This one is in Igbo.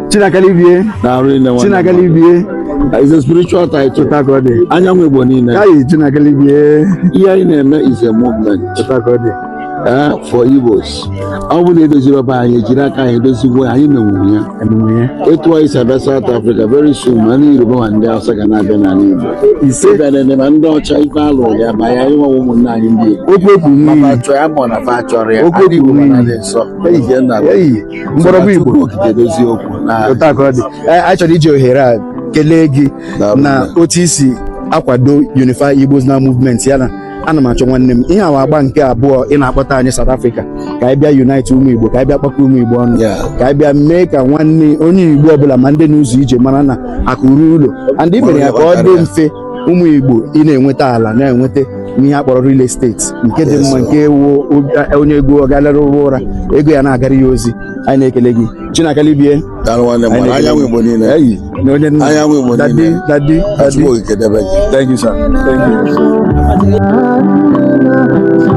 Chinakalibie. Chinakalibie. It's a spiritual title. Anyanwụ Igbo niile. Kai Chinakalibie. Ihe anyị na-eme is a movement. For Igbos. Ọ bụ na edoziri ọba anyị ejiri aka anyị edozigbo anyị menwuru ya. Etu anyị si abịa South Africa very soon ma ndị Yoruba ma ndị Hausa ga na-abịa n'ala Igbo. Ịbịa na-eme ma ndị ọcha ife alụrụ ya ma ya ịnwa ụmụnne anyị ndị Igbo. Mama chọọ ya ma ọ na fa chọrọ ya. Ndị Igbo ma na dị nsọ. Mgbọrọgwụ Igbo okike edozi okwu. Anyị chọrọ iji ohere a kelee gị na otu isi akwado Unify Igbos Now movement ya na ana m achọ nwanne m ihe awa agba nke abụọ ị na-akpọta anyị South Africa ka anyị bịa unite ụmụ Igbo ka anyị bịa kpakọ ụmụ Igbo ọnụ ka anyị bịa mee ka nwanne onye Igbo ọbụla ma ndị n'ụzọ ije mara na akụrụ ụlọ and imere ya ka ọ dị mfe ụmụ Igbo ị na-enweta ala na-enweta ihe akpọrọ real estate nke dị mma nke ewu onye ego ọ galara ụra ego ya na-agara ya ozi anyị na-ekele gị Chinakalibie Anyanwụ Igbo niile. Anyanwụ Igbo niile. Daddy. Thank you, sir. Thank you.